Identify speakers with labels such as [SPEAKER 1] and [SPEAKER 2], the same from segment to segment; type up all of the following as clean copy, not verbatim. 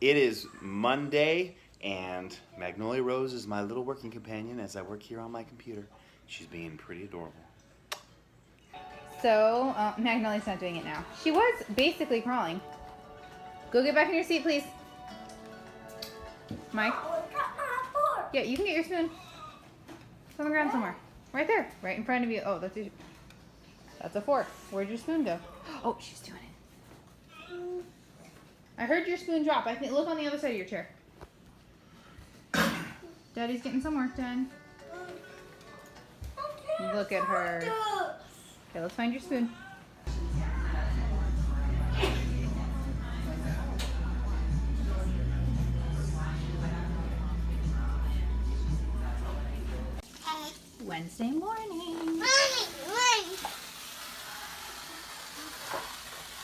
[SPEAKER 1] It is Monday, and Magnolia Rose is my little working companion as I work here on my computer. She's being pretty adorable.
[SPEAKER 2] So, Magnolia's not doing it now. She was basically crawling. Go get back in your seat, please. Mike? Yeah, you can get your spoon. It's on the ground somewhere. Right there. Right in front of you. Oh, that's a fork. Where'd your spoon go? Oh, she's doing it. I heard your spoon drop. I think. Look on the other side of your chair. Daddy's getting some work done. Look at her. Okay, let's find your spoon. Wednesday morning.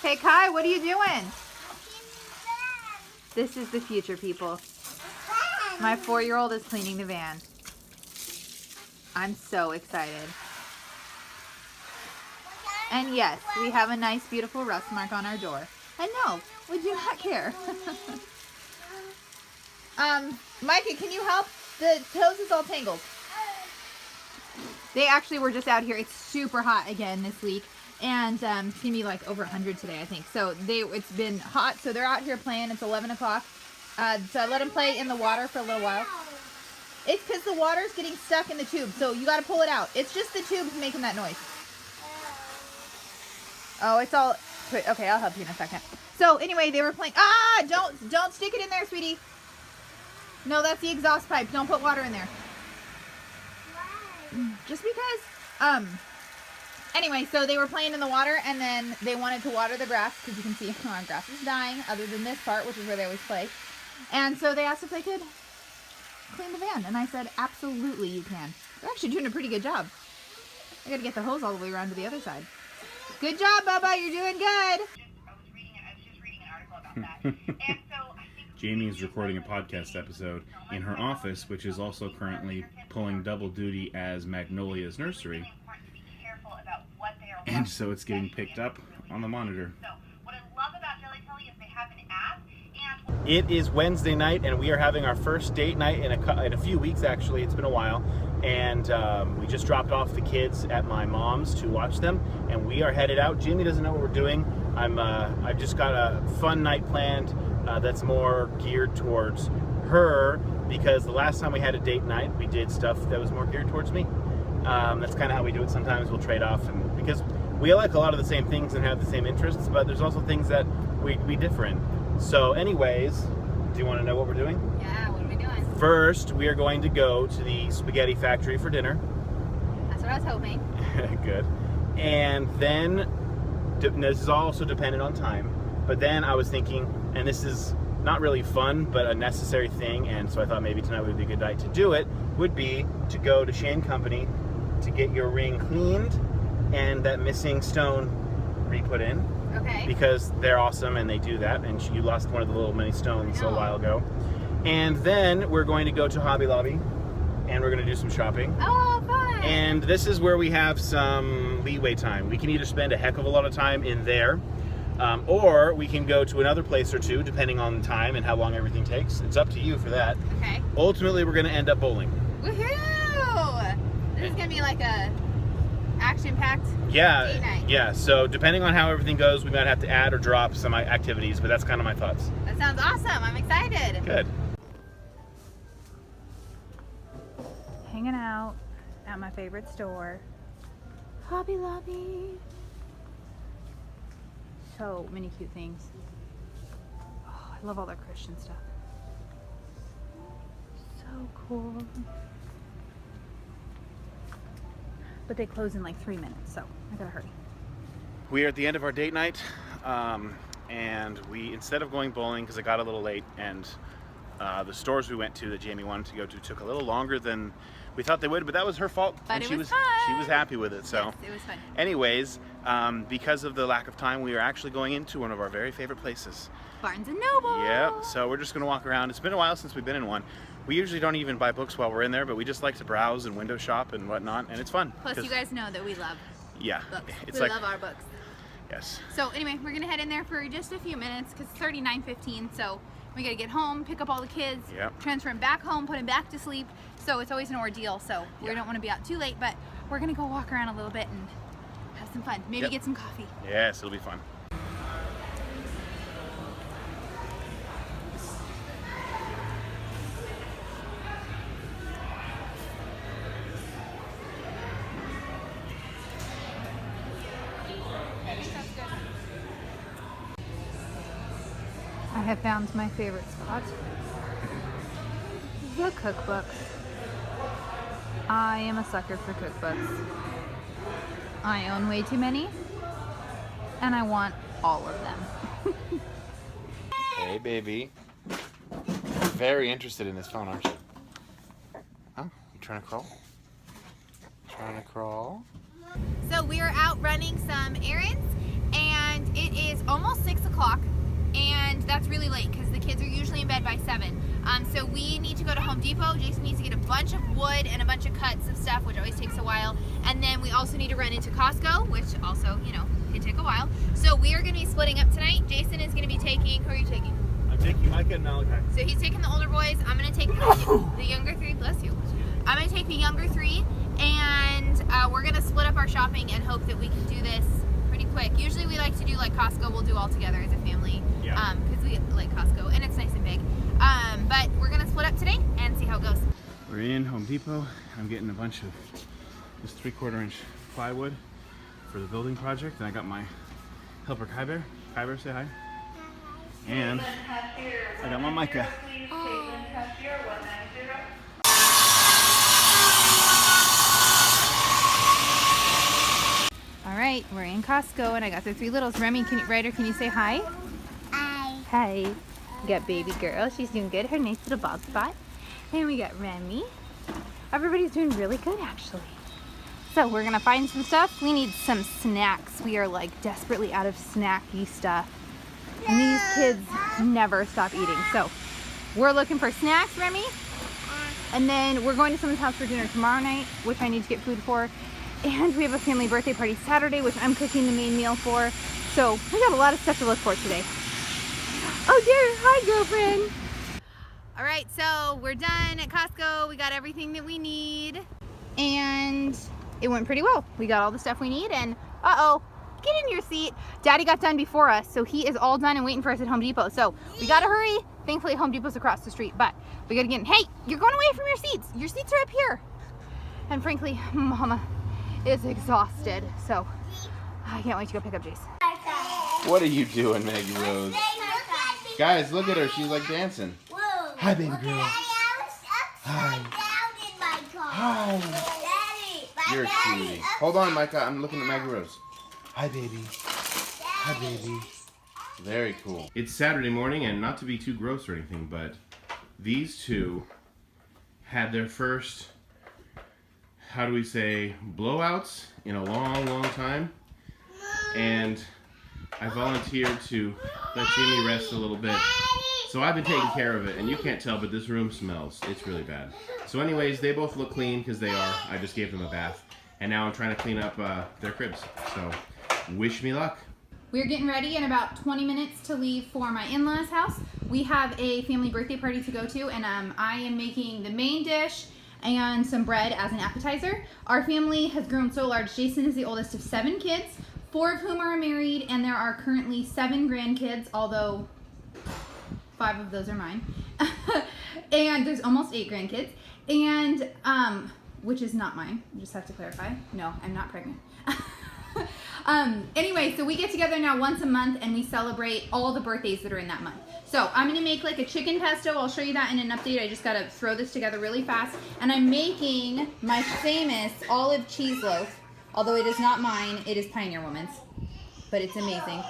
[SPEAKER 2] Hey Kai, what are you doing? This is the future, people. My 4-year-old is cleaning the van. I'm so excited. And yes, we have a nice, beautiful rust mark on our door. And no, we do not care. Micah, can you help? The hose is all tangled. They actually were just out here. It's super hot again this week. And it's going to be like over 100 today, I think. So it's been hot, so they're out here playing. It's 11 o'clock. So I let them play in the water for a little while. It's because the water's getting stuck in the tube, so you got to pull it out. It's just the tube's making that noise. Oh, it's all... Okay, I'll help you in a second. So anyway, they were playing... Ah! Don't stick it in there, sweetie. No, that's the exhaust pipe. Don't put water in there. Just because... Anyway, so they were playing in the water, and then they wanted to water the grass, because you can see our grass is dying, other than this part, which is where they always play. And so they asked if they could clean the van, and I said, absolutely you can. They're actually doing a pretty good job. I gotta get the hose all the way around to the other side. Good job, Bubba, you're doing good.
[SPEAKER 3] I was just reading an article about that. And so I think
[SPEAKER 1] Jamie is recording a podcast episode in her office, which is also currently pulling double duty as Magnolia's nursery. And so it's getting picked up on the monitor.
[SPEAKER 3] So what I love about Jelly Telly is they have an app, and
[SPEAKER 1] It is Wednesday night, and we are having our first date night in a few weeks, actually. It's been a while. And we just dropped off the kids at my mom's to watch them, and we are headed out. Jimmy doesn't know what we're doing. I've just got a fun night planned that's more geared towards her, because the last time we had a date night, we did stuff that was more geared towards me. That's kind of how we do it sometimes. We'll trade off, and because we like a lot of the same things and have the same interests, but there's also things that we differ in. So anyways, do you want to know what we're doing?
[SPEAKER 2] Yeah, what are we doing?
[SPEAKER 1] First, we are going to go to the spaghetti factory for dinner.
[SPEAKER 2] That's what I was hoping.
[SPEAKER 1] Good. And then, this is also dependent on time, but then I was thinking, and this is not really fun, but a necessary thing, and so I thought maybe tonight would be a good night to do it, would be to go to Shane Company to get your ring cleaned and that missing stone re-put in.
[SPEAKER 2] Okay.
[SPEAKER 1] Because they're awesome and they do that, and you lost one of the little mini stones a while ago. And then we're going to go to Hobby Lobby and we're going to do some shopping.
[SPEAKER 2] Oh, fun!
[SPEAKER 1] And this is where we have some leeway time. We can either spend a heck of a lot of time in there, or we can go to another place or two, depending on the time and how long everything takes. It's up to you for that.
[SPEAKER 2] Okay.
[SPEAKER 1] Ultimately, we're going to end up bowling.
[SPEAKER 2] Woohoo! This is going to be like a action-packed date night.
[SPEAKER 1] Yeah. So depending on how everything goes, we might have to add or drop some activities, but that's kind of my thoughts.
[SPEAKER 2] That sounds awesome. I'm excited.
[SPEAKER 1] Good.
[SPEAKER 2] Hanging out at my favorite store, Hobby Lobby. So many cute things. Oh, I love all their Christian stuff. So cool. But they close in like 3 minutes, so I gotta hurry.
[SPEAKER 1] We are at the end of our date night, and we, instead of going bowling, because it got a little late, and the stores we went to that Jamie wanted to go to took a little longer than we thought they would, but that was her fault.
[SPEAKER 2] But
[SPEAKER 1] and
[SPEAKER 2] it
[SPEAKER 1] she
[SPEAKER 2] was
[SPEAKER 1] fun.
[SPEAKER 2] fun.
[SPEAKER 1] She was happy with it. So
[SPEAKER 2] yes, it was fun.
[SPEAKER 1] Anyways, because of the lack of time, we are actually going into one of our very favorite places.
[SPEAKER 2] Barnes and Noble.
[SPEAKER 1] Yep. So we're just gonna walk around. It's been a while since we've been in one. We usually don't even buy books while we're in there, but we just like to browse and window shop and whatnot, and it's fun.
[SPEAKER 2] Plus, you guys know that we love books.
[SPEAKER 1] It's
[SPEAKER 2] we
[SPEAKER 1] like,
[SPEAKER 2] love our books.
[SPEAKER 1] Yes.
[SPEAKER 2] So anyway, we're gonna head in there for just a few minutes because it's 39:15. So We gotta get home, pick up all the kids,
[SPEAKER 1] Yep.
[SPEAKER 2] transfer them back home, put them back to sleep. So it's always an ordeal. So we don't want to be out too late, but we're gonna go walk around a little bit and have some fun. Maybe get some coffee.
[SPEAKER 1] Yes, it'll be fun.
[SPEAKER 2] I have found my favorite spot. The cookbooks. I am a sucker for cookbooks. I own way too many, and I want all of them.
[SPEAKER 1] Hey, baby. Very interested in this phone, aren't you? Huh? You trying to crawl? Trying to crawl?
[SPEAKER 2] So we are out running some errands, and it is almost 6 o'clock, and that's really late because the kids are usually in bed by 7. So we need to go to Home Depot. Jason needs to get a bunch of wood and a bunch of cuts of stuff, which always takes a while. And then we also need to run into Costco, which also, you know, can take a while. So we are going to be splitting up tonight. Jason is going to be taking, who are you taking?
[SPEAKER 1] I'm taking Micah and Malachi.
[SPEAKER 2] So he's taking the older boys. I'm going to take the younger 3. Bless you. I'm going to take the younger 3, and we're going to split up our shopping and hope that we can do this pretty quick. Usually we like to do like Costco. We'll do all together as a family because we like Costco and it's nice and big. But we're going to split up today and see how it goes.
[SPEAKER 1] We're in Home Depot. I'm getting a bunch of this 3/4 inch plywood for the building project. And I got my helper Kyber. Kyber, say hi. And I got my Micah.
[SPEAKER 2] All right, we're in Costco and I got the 3 littles. Remy, Ryder, can you say hi?
[SPEAKER 4] Hi.
[SPEAKER 2] Hi. We got baby girl. She's doing good. Her nice little bald spot. And we got Remy. Everybody's doing really good, actually. So we're gonna find some stuff. We need some snacks. We are like desperately out of snacky stuff. And these kids never stop eating. So we're looking for snacks, Remy. And then we're going to someone's house for dinner tomorrow night, which I need to get food for. And we have a family birthday party Saturday, which I'm cooking the main meal for. So we got a lot of stuff to look for today. Oh dear, hi girlfriend. All right, so we're done at Costco. We got everything that we need. And it went pretty well. We got all the stuff we need and uh-oh, get in your seat. Daddy got done before us, so he is all done and waiting for us at Home Depot. So we gotta hurry. Thankfully Home Depot's across the street, but we gotta get in. Hey, you're going away from your seats. Your seats are up here. And frankly, Mama is exhausted, so I can't wait to go pick up Jace.
[SPEAKER 1] What are you doing, Maggie Rose? Guys, look at her. She's like dancing.
[SPEAKER 4] Whoa.
[SPEAKER 1] Hi, baby girl.
[SPEAKER 4] Daddy, I was
[SPEAKER 1] Hi.
[SPEAKER 4] upside down in my car.
[SPEAKER 1] Hi.
[SPEAKER 4] Daddy, my
[SPEAKER 1] You're a
[SPEAKER 4] daddy's
[SPEAKER 1] cutie.
[SPEAKER 4] upside
[SPEAKER 1] Hold on, Micah. I'm looking at Maggie Rose. Hi, baby. Hi, baby. Very cool. It's Saturday morning, and not to be too gross or anything, but these two had their first, how do we say, blowouts in a long, long time. And I volunteered to let Jami rest a little bit. So I've been taking care of it, and you can't tell, but this room smells. It's really bad. So anyways, they both look clean because they are. I just gave them a bath. And now I'm trying to clean up their cribs. So wish me luck.
[SPEAKER 2] We're getting ready in about 20 minutes to leave for my in-laws' house. We have a family birthday party to go to, and I am making the main dish and some bread as an appetizer. Our family has grown so large. Jason is the oldest of 7 kids, 4 of whom are married, and there are currently 7 grandkids, although 5 of those are mine. And there's almost 8 grandkids, and which is not mine. I just have to clarify. No, I'm not pregnant. Anyway, so we get together now once a month and we celebrate all the birthdays that are in that month. So I'm gonna make like a chicken pesto. I'll show you that in an update. I just gotta throw this together really fast. And I'm making my famous olive cheese loaf. Although it is not mine, it is Pioneer Woman's. But it's amazing.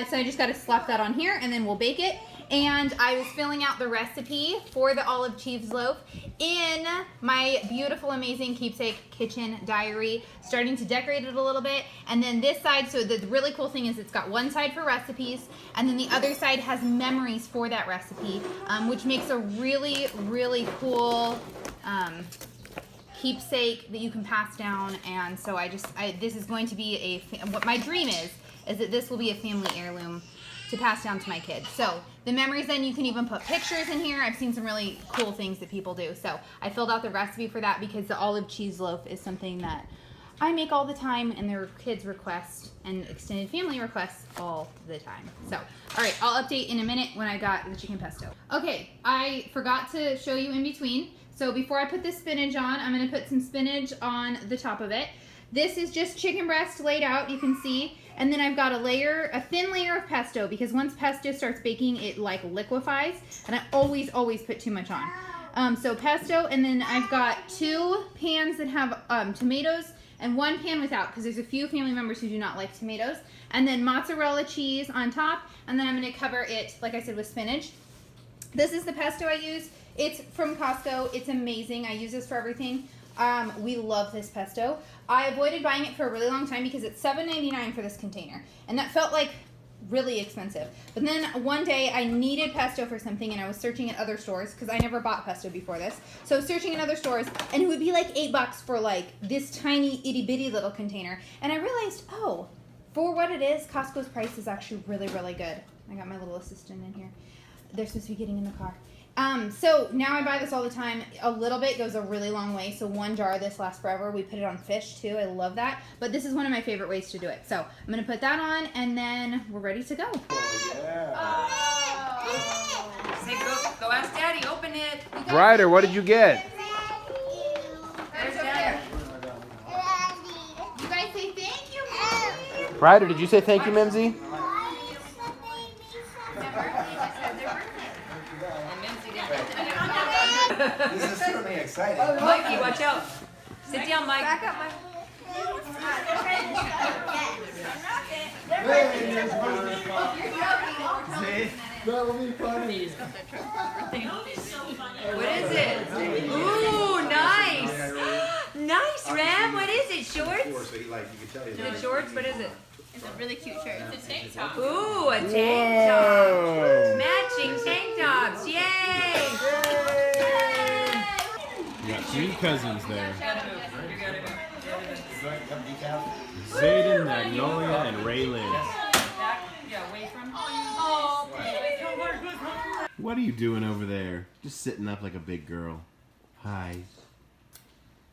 [SPEAKER 2] So I just gotta slap that on here and then we'll bake it. And I was filling out the recipe for the olive cheese loaf in my beautiful, amazing keepsake kitchen diary, starting to decorate it a little bit. And then this side, so the really cool thing is it's got one side for recipes, and then the other side has memories for that recipe, which makes a really, really cool keepsake that you can pass down. And so this is going to be what my dream is that this will be a family heirloom to to pass down to my kids. So the memories, then you can even put pictures in here. I've seen some really cool things that people do. So I filled out the recipe for that because the olive cheese loaf is something that I make all the time, and their kids request and extended family requests all the time. So, all right, I'll update in a minute when I got the chicken pesto. Okay, I forgot to show you in between. So before I put this spinach on, I'm gonna put some spinach on the top of it. This is just chicken breast laid out, you can see. And then I've got a thin layer of pesto, because once pesto starts baking, it like liquefies, and I always put too much on. So pesto, and then I've got 2 pans that have tomatoes, and 1 pan without, because there's a few family members who do not like tomatoes. And then mozzarella cheese on top, and then I'm going to cover it, like I said, with spinach. This is the pesto I use. It's from Costco. It's amazing. I use this for everything. We love this pesto. I avoided buying it for a really long time because it's $7.99 for this container, and that felt like really expensive. But then one day I needed pesto for something, and I was searching at other stores because I never bought pesto before this. So I was searching in other stores, and it would be like $8 for like this tiny itty bitty little container. And I realized, oh, for what it is, Costco's price is actually really, really good. I got my little assistant in here. They're supposed to be getting in the car. So now I buy this all the time. A little bit goes a really long way. So 1 jar of this lasts forever. We put it on fish too. I love that. But this is one of my favorite ways to do it. So I'm going to put that on, and then we're ready to go.
[SPEAKER 5] Say, go ask Daddy, open it.
[SPEAKER 1] Ryder, what did you get?
[SPEAKER 5] There's Daddy.
[SPEAKER 2] You guys say thank you.
[SPEAKER 1] Ryder, did you say thank you, Mimsy?
[SPEAKER 6] This is certainly exciting.
[SPEAKER 5] Mikey, watch out. Sit down, Mike.
[SPEAKER 2] Back up, Mike.
[SPEAKER 6] That'll be funny.
[SPEAKER 5] What is it? Ooh, nice. Nice, Ram. What is it? Shorts?
[SPEAKER 6] So he like you can tell
[SPEAKER 5] Is it shorts? What is it?
[SPEAKER 2] It's a really cute shirt. It's a tank top.
[SPEAKER 5] Ooh, a tank top. Matching tank tops. Yay!
[SPEAKER 7] You got 3 cousins there.
[SPEAKER 6] decaf.
[SPEAKER 7] Zayden, Magnolia, and Raylan.
[SPEAKER 5] Yeah, away from.
[SPEAKER 7] What are you doing over there? Just sitting up like a big girl. Hi.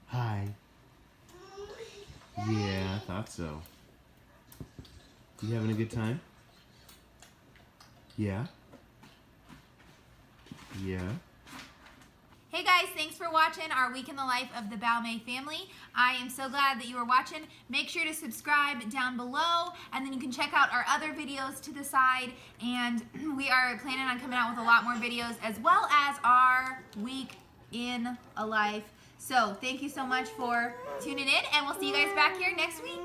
[SPEAKER 7] Hi. Yeah, I thought so. You having a good time? Yeah? Yeah?
[SPEAKER 2] Hey guys, thanks for watching our week in the life of the Balmet family. I am so glad that you were watching. Make sure to subscribe down below, and then you can check out our other videos to the side. And we are planning on coming out with a lot more videos, as well as our week in a life. So thank you so much for tuning in, and we'll see you guys back here next week.